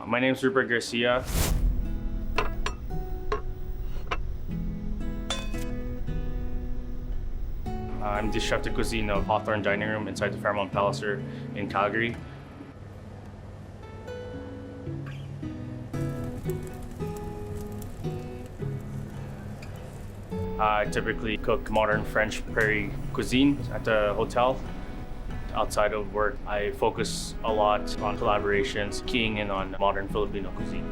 My name's Rupert Garcia. I'm the Chef de Cuisine of Hawthorne Dining Room inside the Fairmont Palliser in Calgary. I typically cook modern French prairie cuisine at the hotel. Outside of work, I focus a lot on collaborations, keying in on modern Filipino cuisine.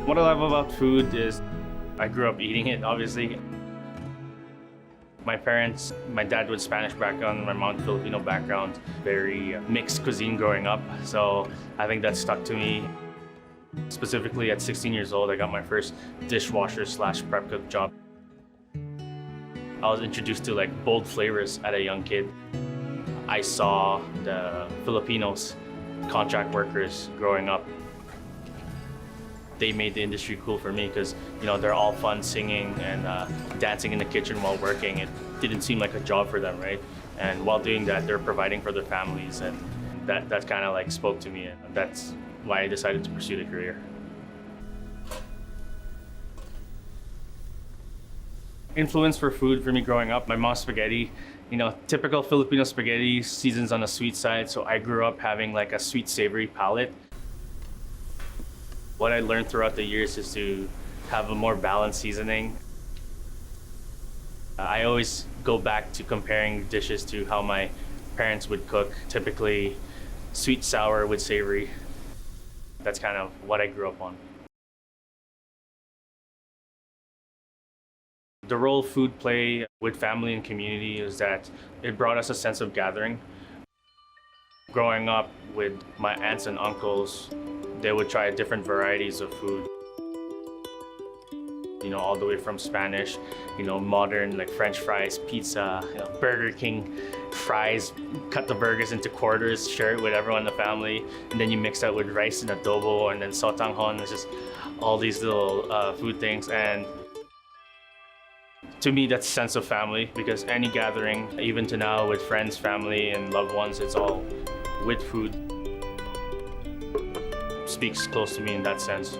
What I love about food is I grew up eating it, obviously. My parents, my dad with Spanish background, my mom Filipino background, very mixed cuisine growing up. So I think that stuck to me. Specifically at 16 years old, I got my first dishwasher / prep cook job. I was introduced to like bold flavors at a young kid. I saw the Filipinos, contract workers growing up. They made the industry cool for me because they're all fun singing and dancing in the kitchen while working. It didn't seem like a job for them, right? And while doing that, they're providing for their families, and that kind of like spoke to me, and that's why I decided to pursue the career. Influence for food for me growing up, my mom's spaghetti, typical Filipino spaghetti, seasons on the sweet side, so I grew up having like a sweet savory palate. What I learned throughout the years is to have a more balanced seasoning. I always go back to comparing dishes to how my parents would cook, typically sweet, sour with savory. That's kind of what I grew up on. The role food play with family and community is that it brought us a sense of gathering. Growing up with my aunts and uncles, they would try different varieties of food. All the way from Spanish, modern like French fries, pizza, Burger King fries, cut the burgers into quarters, share it with everyone in the family, and then you mix that with rice and adobo and then sotanghon. It's just all these little food things. And to me, that's a sense of family, because any gathering, even to now with friends, family, and loved ones, it's all with food. Speaks close to me in that sense.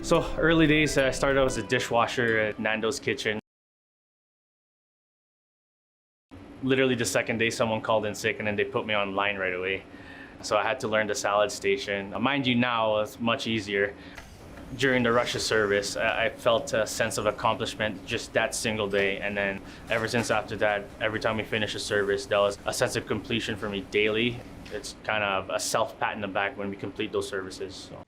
So early days, I started out as a dishwasher at Nando's Kitchen. Literally the second day, someone called in sick, and then they put me on line right away. So I had to learn the salad station. Mind you, now it's much easier. During the rush of service, I felt a sense of accomplishment just that single day. And then ever since after that, every time we finish a service, that was a sense of completion for me daily. It's kind of a self-pat in the back when we complete those services. So.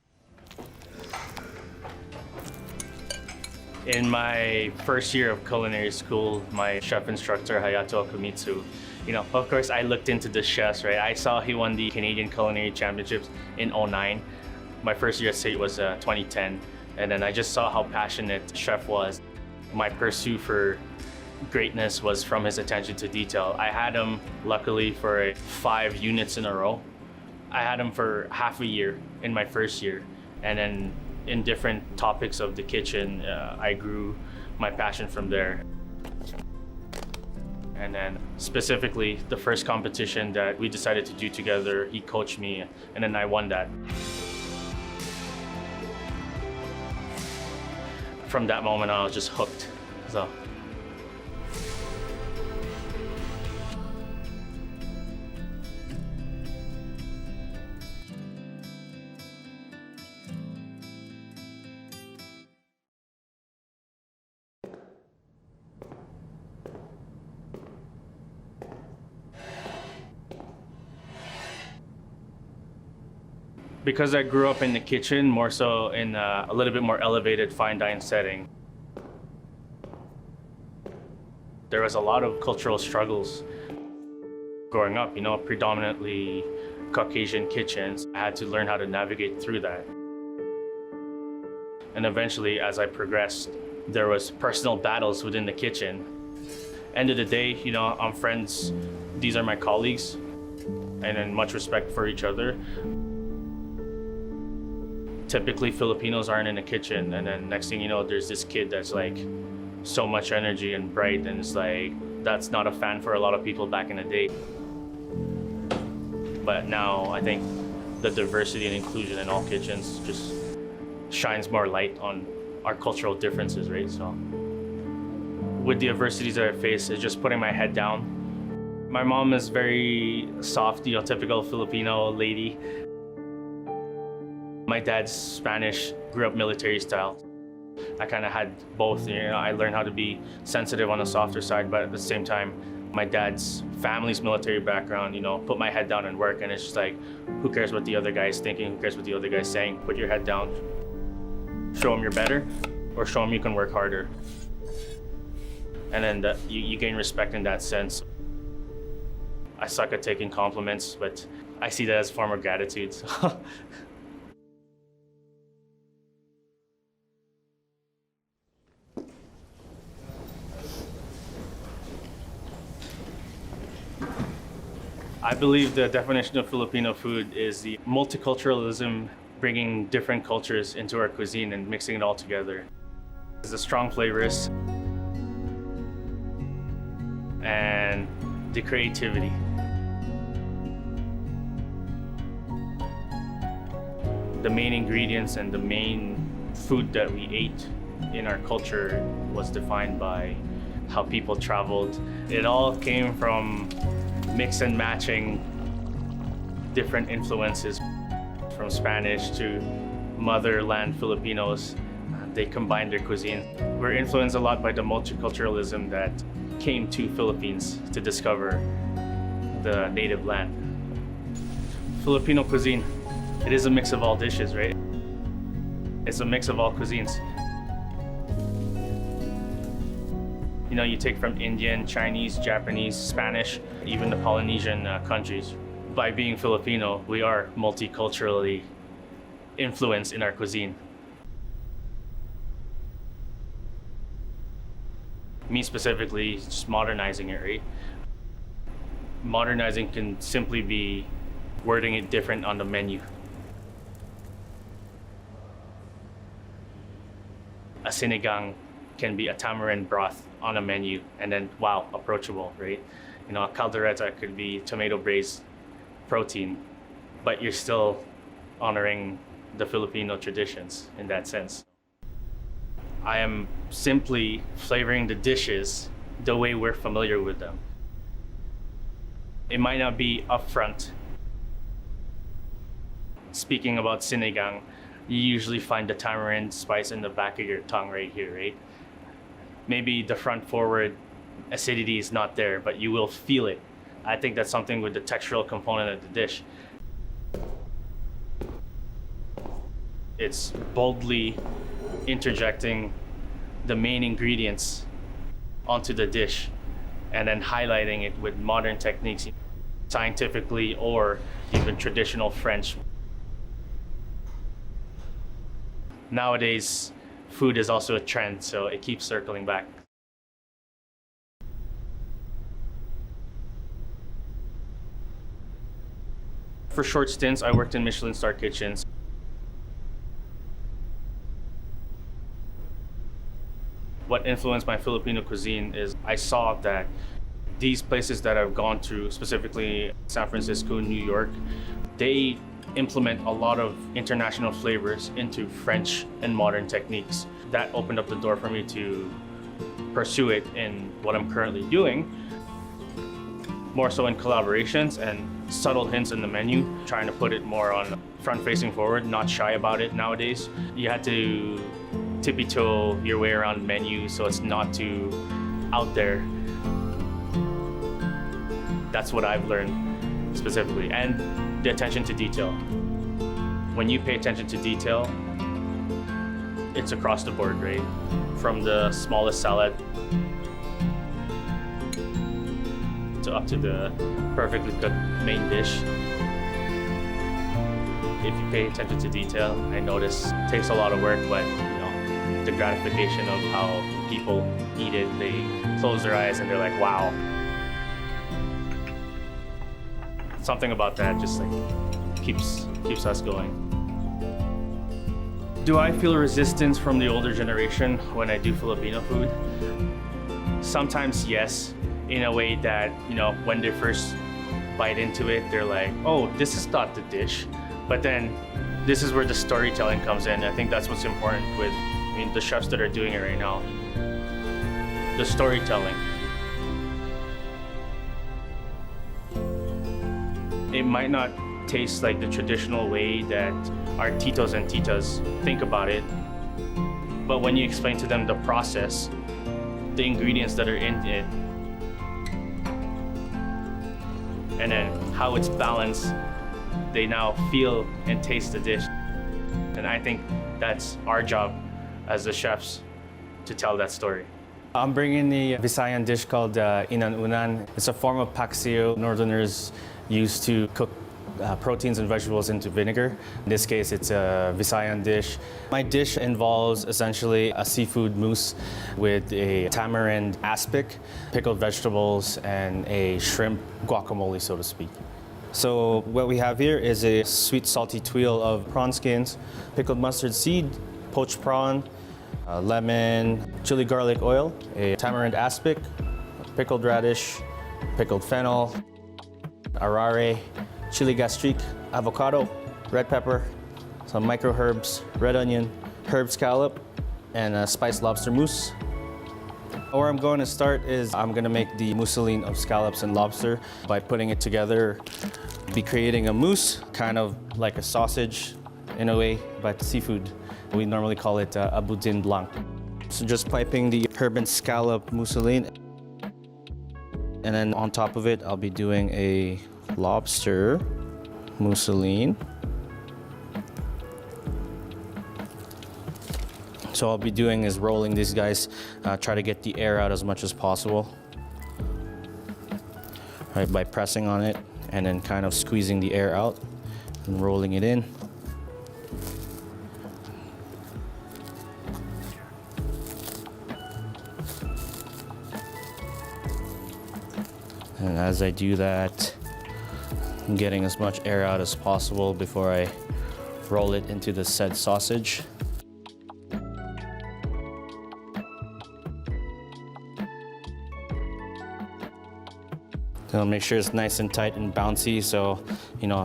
In my first year of culinary school, my chef instructor, Hayato Akumitsu, of course, I looked into the chefs, right? I saw he won the Canadian Culinary Championships in '09. My first year at SAIT was 2010. And then I just saw how passionate chef was. My pursuit for greatness was from his attention to detail. I had him, luckily, for 5 units in a row. I had him for half a year in my first year. And then in different topics of the kitchen, I grew my passion from there. And then specifically, the first competition that we decided to do together, he coached me, and then I won that. From that moment on, I was just hooked. So. Because I grew up in the kitchen, more so in a little bit more elevated fine dine setting, there was a lot of cultural struggles growing up, predominantly Caucasian kitchens. I had to learn how to navigate through that. And eventually, as I progressed, there was personal battles within the kitchen. End of the day, I'm friends. These are my colleagues, and then much respect for each other. Typically, Filipinos aren't in the kitchen, and then next thing you know, there's this kid that's like so much energy and bright, and it's like that's not a fan for a lot of people back in the day. But now I think the diversity and inclusion in all kitchens just shines more light on our cultural differences, right? So with the adversities that I face, it's just putting my head down. My mom is very soft, typical Filipino lady. My dad's Spanish, grew up military style. I kind of had both. I learned how to be sensitive on the softer side, but at the same time, my dad's family's military background, put my head down and work, and it's just like, who cares what the other guy's thinking? Who cares what the other guy's saying? Put your head down. Show them you're better, or show them you can work harder. And then you gain respect in that sense. I suck at taking compliments, but I see that as a form of gratitude. So. I believe the definition of Filipino food is the multiculturalism, bringing different cultures into our cuisine and mixing it all together. It's the strong flavors and the creativity. The main ingredients and the main food that we ate in our culture was defined by how people traveled. It all came from mix and matching different influences from Spanish to motherland Filipinos. They combined their cuisine. We're influenced a lot by the multiculturalism that came to Philippines to discover the native land. Filipino cuisine, it is a mix of all dishes, right? It's a mix of all cuisines. You take from Indian, Chinese, Japanese, Spanish, even the Polynesian countries. By being Filipino, we are multiculturally influenced in our cuisine. Me specifically, just modernizing it, right? Modernizing can simply be wording it different on the menu. A sinigang can be a tamarind broth on a menu, and then wow, approachable, right? A caldereta could be tomato braised protein, but you're still honoring the Filipino traditions in that sense. I am simply flavoring the dishes the way we're familiar with them. It might not be upfront. Speaking about sinigang, you usually find the tamarind spice in the back of your tongue right here, right? Maybe the front forward acidity is not there, but you will feel it. I think that's something with the textural component of the dish. It's boldly interjecting the main ingredients onto the dish and then highlighting it with modern techniques, scientifically or even traditional French. Nowadays, food is also a trend, so it keeps circling back. For short stints, I worked in Michelin star kitchens. What influenced my Filipino cuisine is I saw that these places that I've gone to, specifically San Francisco, New York, they implement a lot of international flavors into French and modern techniques. That opened up the door for me to pursue it in what I'm currently doing, more so in collaborations and subtle hints in the menu, trying to put it more on front-facing forward, not shy about it nowadays. You had to tippy-toe your way around the menu so it's not too out there. That's what I've learned specifically, and the attention to detail. When you pay attention to detail, it's across the board, right? From the smallest salad to up to the perfectly cooked main dish. If you pay attention to detail, I notice it takes a lot of work, but the gratification of how people eat it, they close their eyes and they're like, wow. Something about that just keeps us going. Do I feel resistance from the older generation when I do Filipino food? Sometimes yes, in a way that, when they first bite into it, they're like, oh, this is not the dish. But then this is where the storytelling comes in. I think that's what's important with, the chefs that are doing it right now. The storytelling. It might not taste like the traditional way that our titos and titas think about it, but when you explain to them the process, the ingredients that are in it, and then how it's balanced, they now feel and taste the dish. And I think that's our job as the chefs, to tell that story. I'm bringing the Visayan dish called inan-unan. It's a form of paksiw Northerners use to cook proteins and vegetables into vinegar. In this case, it's a Visayan dish. My dish involves essentially a seafood mousse with a tamarind aspic, pickled vegetables, and a shrimp guacamole, so to speak. So what we have here is a sweet salty tuile of prawn skins, pickled mustard seed, poached prawn, lemon, chili garlic oil, a tamarind aspic, pickled radish, pickled fennel, arare, chili gastrique, avocado, red pepper, some micro herbs, red onion, herb scallop, and a spiced lobster mousse. Where I'm going to start is I'm going to make the mousseline of scallops and lobster by putting it together, be creating a mousse, kind of like a sausage in a way, but seafood. We normally call it a boudin blanc. So just piping the herb and scallop mousseline. And then on top of it, I'll be doing a lobster mousseline. So all I'll be doing is rolling these guys, try to get the air out as much as possible. Right, by pressing on it and then kind of squeezing the air out and rolling it in. And as I do that, I'm getting as much air out as possible before I roll it into the said sausage. I'll make sure it's nice and tight and bouncy, so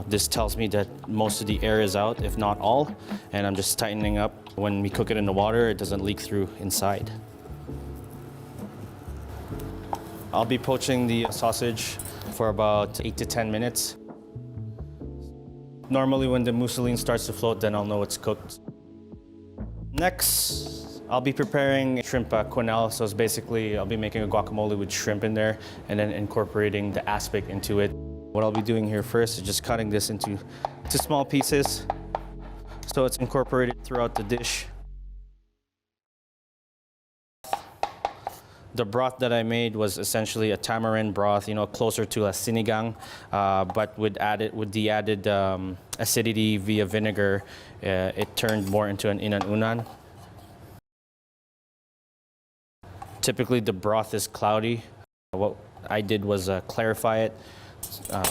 this tells me that most of the air is out, if not all, and I'm just tightening up. When we cook it in the water, it doesn't leak through inside. I'll be poaching the sausage for about 8 to 10 minutes. Normally when the mousseline starts to float, then I'll know it's cooked. Next, I'll be preparing shrimp quenelle. So it's basically, I'll be making a guacamole with shrimp in there and then incorporating the aspic into it. What I'll be doing here first is just cutting this into small pieces so it's incorporated throughout the dish. The broth that I made was essentially a tamarind broth, closer to a sinigang, but with the added acidity via vinegar, it turned more into an inan-unan. Typically, the broth is cloudy. What I did was clarify it.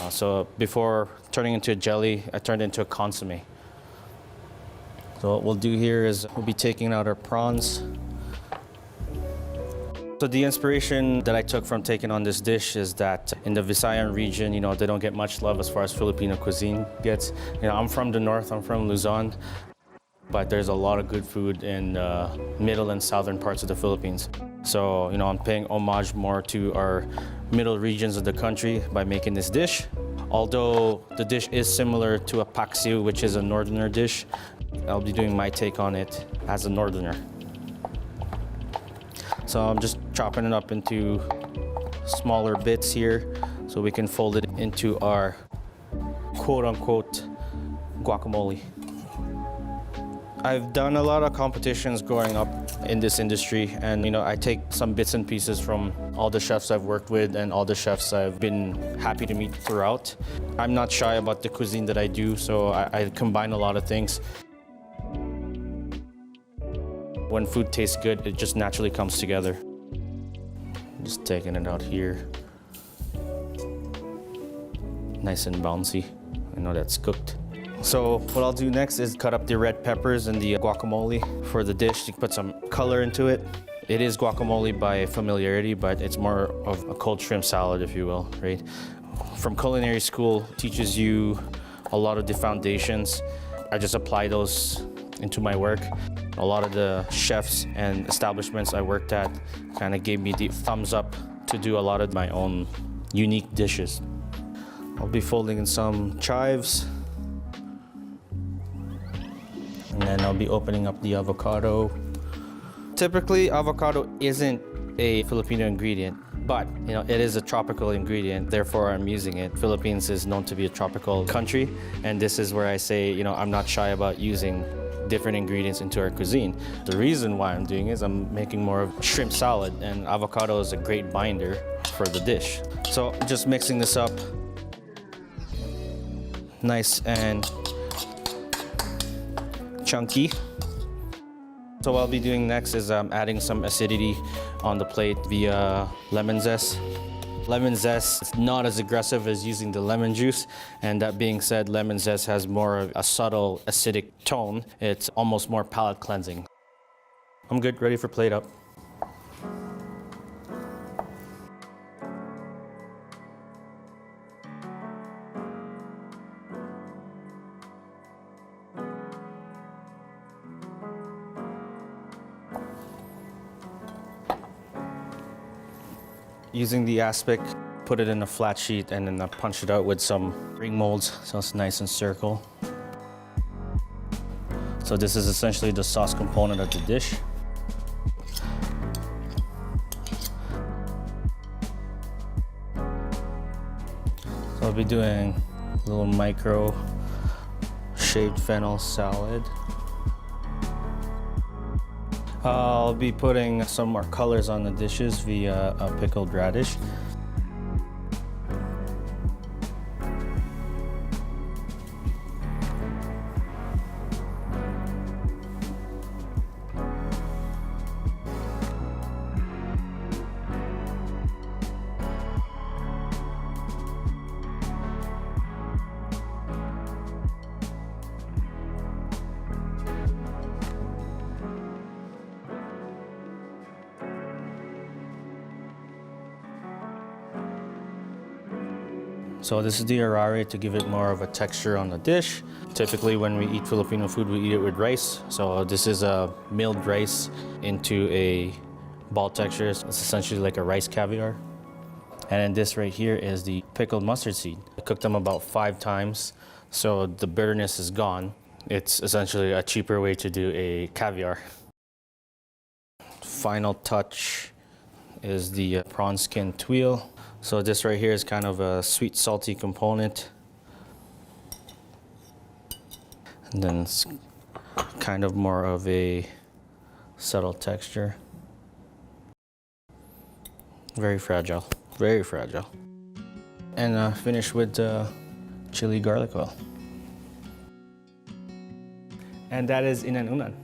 So before turning into a jelly, I turned it into a consommé. So what we'll do here is we'll be taking out our prawns. So the inspiration that I took from taking on this dish is that in the Visayan region, they don't get much love as far as Filipino cuisine gets. I'm from the north, I'm from Luzon, but there's a lot of good food in middle and southern parts of the Philippines. So, I'm paying homage more to our middle regions of the country by making this dish. Although the dish is similar to a paksiw, which is a northerner dish, I'll be doing my take on it as a northerner. So I'm just chopping it up into smaller bits here so we can fold it into our quote-unquote guacamole. I've done a lot of competitions growing up in this industry, and I take some bits and pieces from all the chefs I've worked with and all the chefs I've been happy to meet throughout. I'm not shy about the cuisine that I do, so I combine a lot of things. When food tastes good, it just naturally comes together. Just taking it out here. Nice and bouncy. I know that's cooked. So what I'll do next is cut up the red peppers and the guacamole for the dish to put some color into it. It is guacamole by familiarity, but it's more of a cold shrimp salad, if you will, right? From culinary school, teaches you a lot of the foundations. I just apply those into my work. A lot of the chefs and establishments I worked at kind of gave me the thumbs up to do a lot of my own unique dishes. I'll be folding in some chives. And then I'll be opening up the avocado. Typically, avocado isn't a Filipino ingredient, but it is a tropical ingredient, therefore I'm using it. Philippines is known to be a tropical country, and this is where I say, I'm not shy about using different ingredients into our cuisine. The reason why I'm doing is I'm making more of shrimp salad, and avocado is a great binder for the dish. So just mixing this up nice and chunky. So what I'll be doing next is adding some acidity on the plate via lemon zest. Lemon zest is not as aggressive as using the lemon juice, and that being said, lemon zest has more of a subtle acidic tone. It's almost more palate cleansing. I'm good, ready for plate up. Using the aspic, put it in a flat sheet and then punch it out with some ring molds so it's nice and circle. So this is essentially the sauce component of the dish. So I'll be doing a little micro shaved fennel salad. I'll be putting some more colors on the dishes via a pickled radish. So this is the arare to give it more of a texture on the dish. Typically when we eat Filipino food, we eat it with rice. So this is a milled rice into a ball texture. It's essentially like a rice caviar. And then this right here is the pickled mustard seed. I cooked them about 5 times, so the bitterness is gone. It's essentially a cheaper way to do a caviar. Final touch is the prawn skin tuile. So this right here is kind of a sweet, salty component. And then it's kind of more of a subtle texture. Very fragile, very fragile. And finish with chili garlic oil. And that is inan-unan.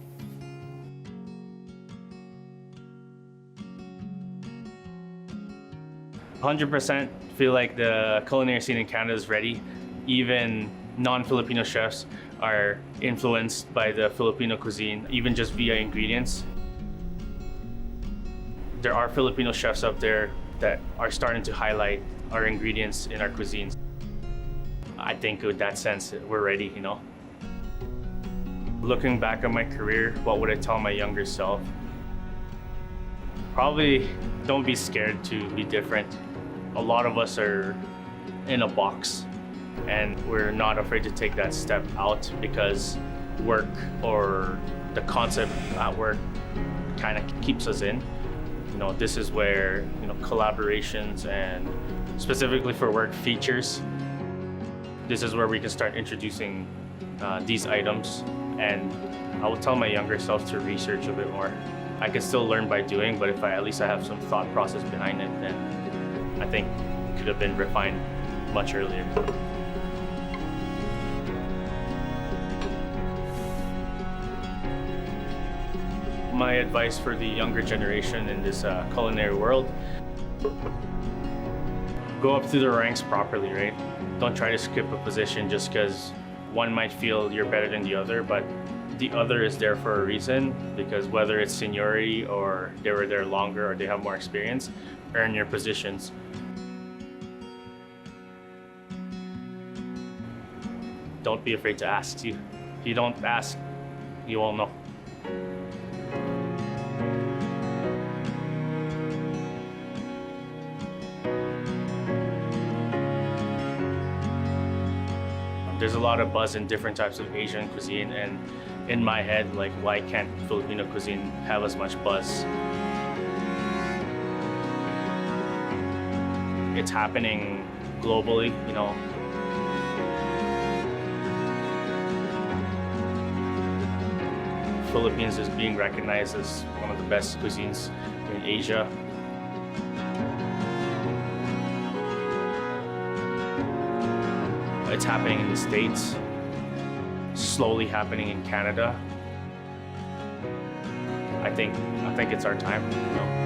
100% feel like the culinary scene in Canada is ready. Even non-Filipino chefs are influenced by the Filipino cuisine, even just via ingredients. There are Filipino chefs out there that are starting to highlight our ingredients in our cuisines. I think with that sense, we're ready, Looking back on my career, what would I tell my younger self? Probably don't be scared to be different. A lot of us are in a box, and we're not afraid to take that step out because work or the concept at work kind of keeps us in. This is where collaborations and specifically for work features. This is where we can start introducing these items, and I would tell my younger self to research a bit more. I can still learn by doing, but if at least I have some thought process behind it, then I think it could have been refined much earlier. My advice for the younger generation in this culinary world: go up through the ranks properly, right? Don't try to skip a position just because one might feel you're better than the other, but the other is there for a reason, because whether it's seniority or they were there longer or they have more experience, earn your positions. Don't be afraid to ask. If you don't ask, you won't know. There's a lot of buzz in different types of Asian cuisine, and in my head, like, why can't Filipino cuisine have as much buzz? It's happening globally, you know. Philippines is being recognized as one of the best cuisines in Asia. It's happening in the States, slowly happening in Canada. I think it's our time, you know.